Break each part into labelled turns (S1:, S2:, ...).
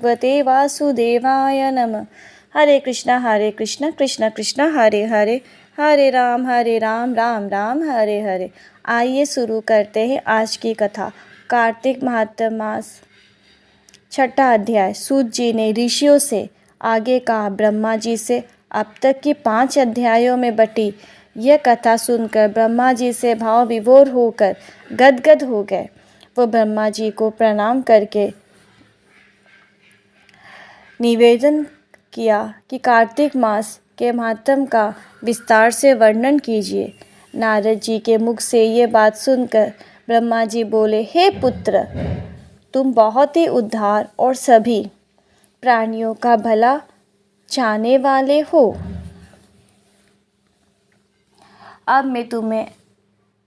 S1: भगवते वासुदेवाय नमः। हरे कृष्णा कृष्ण कृष्ण हरे हरे, हरे राम राम राम हरे हरे। आइए शुरू करते हैं आज की कथा। कार्तिक माह मास, छठा अध्याय। सूत जी ने ऋषियों से आगे कहा। ब्रह्मा जी से अब तक की 5 अध्यायों में बटी यह कथा सुनकर ब्रह्मा जी से भाव विभोर होकर गदगद हो गए। वो ब्रह्मा जी को प्रणाम करके निवेदन किया कि कार्तिक मास के महात्म का विस्तार से वर्णन कीजिए। नारद जी के मुख से ये बात सुनकर ब्रह्मा जी बोले, हे पुत्र, तुम बहुत ही उद्धार और सभी प्राणियों का भला चाहने वाले हो। अब मैं तुम्हें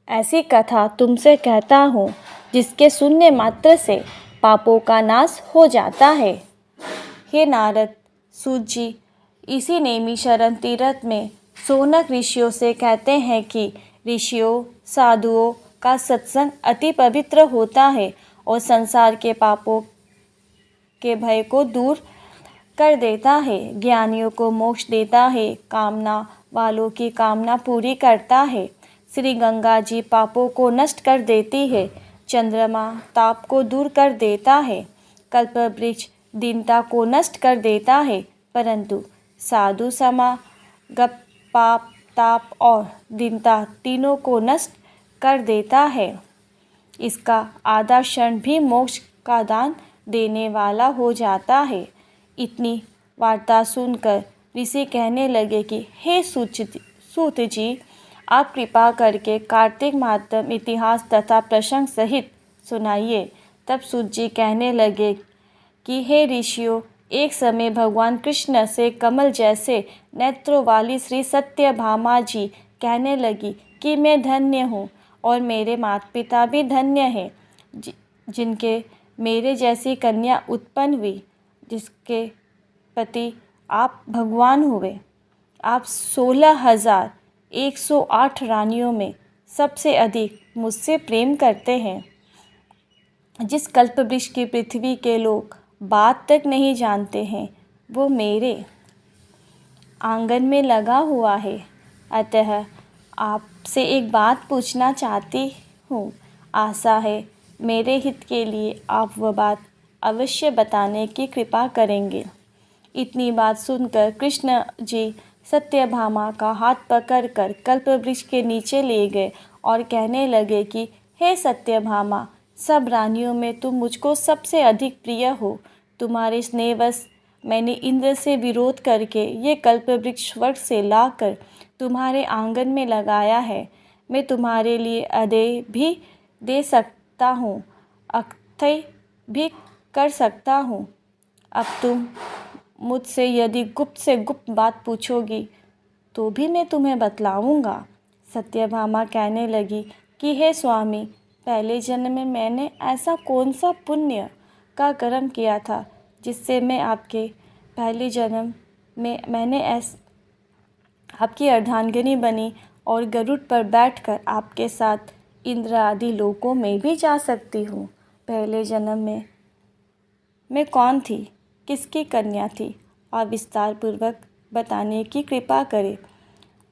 S1: ऐसी कथा तुमसे कहता हूँ जिसके सुनने मात्र से पापों का नाश हो जाता है। हे नारद, सूत जी इसी नैमिषारण्य तीर्थ में शौनक ऋषियों से कहते हैं कि ऋषियों साधुओं का सत्संग अति पवित्र होता है और संसार के पापों के भय को दूर कर देता है, ज्ञानियों को मोक्ष देता है, कामना वालों की कामना पूरी करता है। श्री गंगा जी पापों को नष्ट कर देती है, चंद्रमा ताप को दूर कर देता है, कल्पवृक्ष दीनता को नष्ट कर देता है, परंतु साधु गप पाप ताप और दीनता तीनों को नष्ट कर देता है। इसका आधा क्षण भी मोक्ष का दान देने वाला हो जाता है। इतनी वार्ता सुनकर ऋषि कहने लगे कि हे सूत जी, आप कृपा करके कार्तिक मातम इतिहास तथा प्रसंग सहित सुनाइए। तब सूत जी कहने लगे कि हे ऋषियों, एक समय भगवान कृष्ण से कमल जैसे नेत्रों वाली श्री सत्यभामा जी कहने लगी कि मैं धन्य हूँ और मेरे माता पिता भी धन्य हैं, जिनके मेरे जैसी कन्या उत्पन्न हुई, जिसके पति आप भगवान हुए। आप 16,108 रानियों में सबसे अधिक मुझसे प्रेम करते हैं। जिस कल्पवृक्ष की पृथ्वी के लोग बात तक नहीं जानते हैं, वो मेरे आंगन में लगा हुआ है। अतः आपसे एक बात पूछना चाहती हूँ। आशा है मेरे हित के लिए आप वह बात अवश्य बताने की कृपा करेंगे। इतनी बात सुनकर कृष्ण जी सत्यभामा का हाथ पकड़कर कल्पवृक्ष के नीचे ले गए और कहने लगे कि हे सत्यभामा, सब रानियों में तुम मुझको सबसे अधिक प्रिय हो। तुम्हारे स्नेहवश मैंने इंद्र से विरोध करके ये कल्पवृक्ष स्वर्ग से लाकर तुम्हारे आंगन में लगाया है। मैं तुम्हारे लिए अदय भी दे सकता हूँ, अक्षय भी कर सकता हूँ। अब तुम मुझसे यदि गुप्त से गुप्त बात पूछोगी तो भी मैं तुम्हें बतलाऊँगा। सत्यभामा कहने लगी कि हे स्वामी, पहले जन्म में मैंने ऐसा कौन सा पुण्य का कर्म किया था जिससे मैं आपके पहले जन्म में मैंने आपकी अर्धांगिनी बनी और गरुड़ पर बैठकर आपके साथ इंद्र आदि लोकों में भी जा सकती हूँ। पहले जन्म में मैं कौन थी, किसकी कन्या थी, और विस्तार पूर्वक बताने की कृपा करें।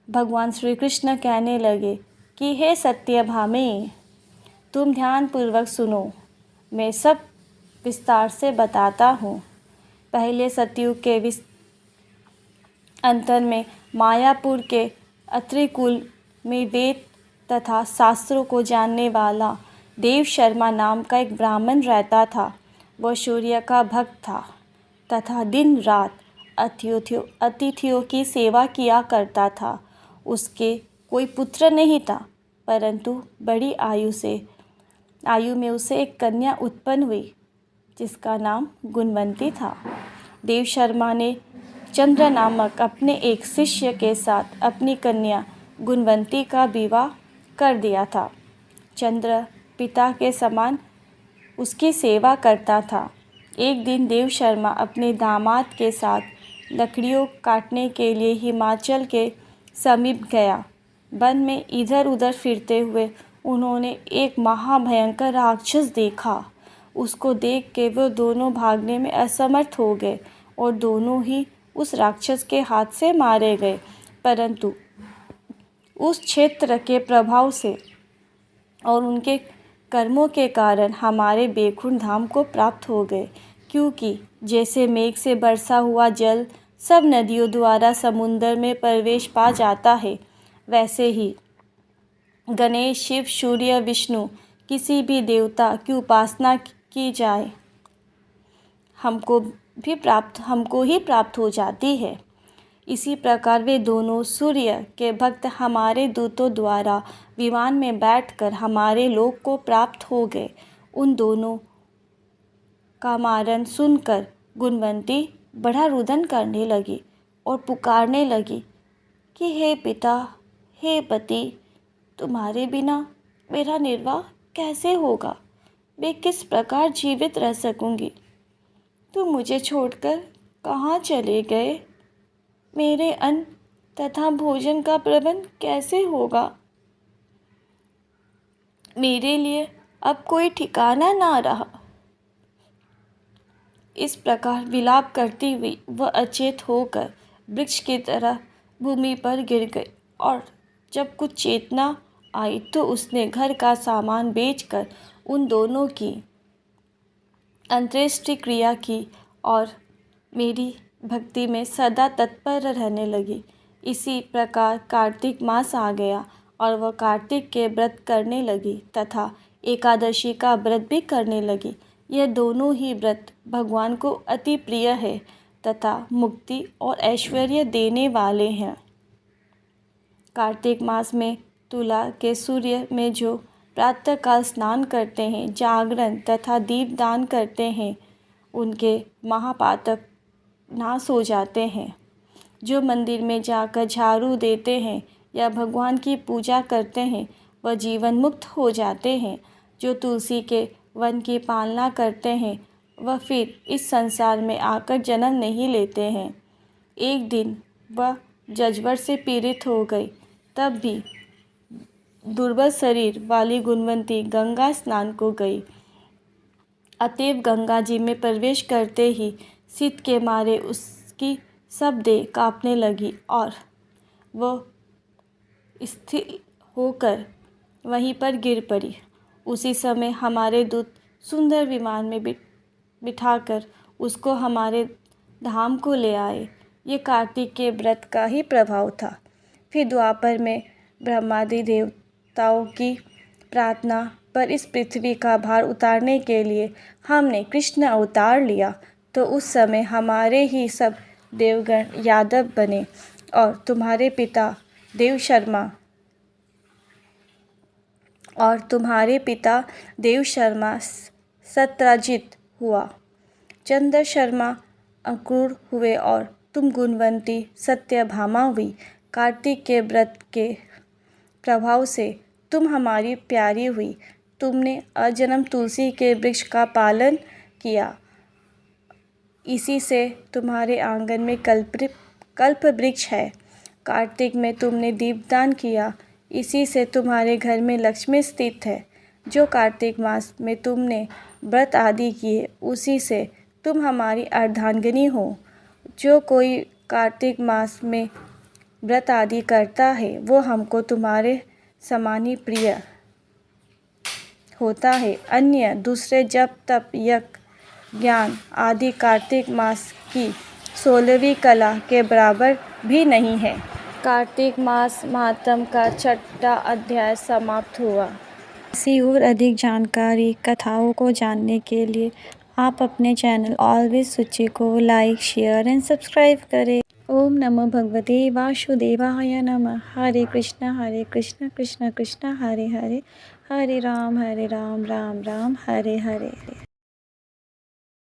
S1: भगवान श्री कृष्ण कहने लगे कि हे सत्यभामे, तुम ध्यानपूर्वक सुनो, मैं सब विस्तार से बताता हूँ। पहले सतयुग के अंतर में मायापुर के अत्रि कुल में वेद तथा शास्त्रों को जानने वाला देव शर्मा नाम का एक ब्राह्मण रहता था। वह सूर्य का भक्त था तथा दिन रात अतिथियों की सेवा किया करता था। उसके कोई पुत्र नहीं था, परंतु बड़ी आयु में उसे एक कन्या उत्पन्न हुई जिसका नाम गुणवंती था। देव शर्मा ने चंद्र नामक अपने एक शिष्य के साथ अपनी कन्या गुणवंती का विवाह कर दिया था। चंद्र पिता के समान उसकी सेवा करता था। एक दिन देव शर्मा अपने दामाद के साथ लकड़ियों काटने के लिए हिमाचल के समीप गया। वन में इधर उधर फिरते हुए उन्होंने एक महाभयंकर राक्षस देखा। उसको देख के वो दोनों भागने में असमर्थ हो गए और दोनों ही उस राक्षस के हाथ से मारे गए, परंतु उस क्षेत्र के प्रभाव से और उनके कर्मों के कारण हमारे बैकुंठ धाम को प्राप्त हो गए। क्योंकि जैसे मेघ से बरसा हुआ जल सब नदियों द्वारा समुद्र में प्रवेश पा जाता है, वैसे ही गणेश, शिव, सूर्य, विष्णु किसी भी देवता की उपासना की जाए हमको ही प्राप्त हो जाती है। इसी प्रकार वे दोनों सूर्य के भक्त हमारे दूतों द्वारा विमान में बैठकर हमारे लोक को प्राप्त हो गए। उन दोनों का मारण सुनकर गुणवंती बड़ा रुदन करने लगी और पुकारने लगी कि हे पिता, हे पति, तुम्हारे बिना मेरा निर्वाह कैसे होगा? मैं किस प्रकार जीवित रह सकूंगी? तुम मुझे छोड़कर कहाँ चले गए? मेरे अन्न तथा भोजन का प्रबंध कैसे होगा? मेरे लिए अब कोई ठिकाना ना रहा। इस प्रकार विलाप करती हुई वह अचेत होकर वृक्ष की तरह भूमि पर गिर गई और जब कुछ चेतना आई तो उसने घर का सामान बेचकर उन दोनों की अंत्येष्टि क्रिया की और मेरी भक्ति में सदा तत्पर रहने लगी। इसी प्रकार कार्तिक मास आ गया और वह कार्तिक के व्रत करने लगी तथा एकादशी का व्रत भी करने लगी। यह दोनों ही व्रत भगवान को अति प्रिय है तथा मुक्ति और ऐश्वर्य देने वाले हैं। कार्तिक मास में तुला के सूर्य में जो प्रातःकाल स्नान करते हैं, जागरण तथा दीपदान करते हैं, उनके महापातक नाश हो जाते हैं। जो मंदिर में जाकर झाड़ू देते हैं या भगवान की पूजा करते हैं वह जीवन मुक्त हो जाते हैं। जो तुलसी के वन की पालना करते हैं वह फिर इस संसार में आकर जन्म नहीं लेते हैं। एक दिन वह जज्बर से पीड़ित हो गई, तब भी दुर्बल शरीर वाली गुणवंती गंगा स्नान को गई। अतएव गंगा जी में प्रवेश करते ही शीत के मारे उसकी सब देह कांपने लगी और वह स्थिर होकर वहीं पर गिर पड़ी। उसी समय हमारे दूत सुंदर विमान में बिठाकर उसको हमारे धाम को ले आए। ये कार्तिक के व्रत का ही प्रभाव था। फिर द्वापर में ब्रह्मादि देवताओं की प्रार्थना पर इस पृथ्वी का भार उतारने के लिए हमने कृष्ण अवतार लिया, तो उस समय हमारे ही सब देवगण यादव बने और तुम्हारे पिता देव शर्मा सत्राजित हुआ, चंद्र शर्मा अंकुर हुए और तुम गुणवंती सत्यभामा हुई। कार्तिक के व्रत के प्रभाव से तुम हमारी प्यारी हुई। तुमने अजन्म तुलसी के वृक्ष का पालन किया, इसी से तुम्हारे आंगन में कल्प वृक्ष है। कार्तिक में तुमने दीपदान किया, इसी से तुम्हारे घर में लक्ष्मी स्थित है। जो कार्तिक मास में तुमने व्रत आदि किए, उसी से तुम हमारी अर्धांगिनी हो। जो कोई कार्तिक मास में व्रत आदि करता है वो हमको तुम्हारे समान ही प्रिय होता है। अन्य दूसरे जप, तप, यज्ञ, ज्ञान आदि कार्तिक मास की 16वीं कला के बराबर भी नहीं है। कार्तिक मास महात्म का 6वां अध्याय समाप्त हुआ। इसी और अधिक जानकारी कथाओं को जानने के लिए आप अपने चैनल ऑलवेज सूची को लाइक, शेयर एंड सब्सक्राइब करें। ओम नमो भगवते वासुदेवाय नमः। हरे कृष्णा कृष्ण कृष्ण हरे हरे, हरे राम राम राम हरे हरे।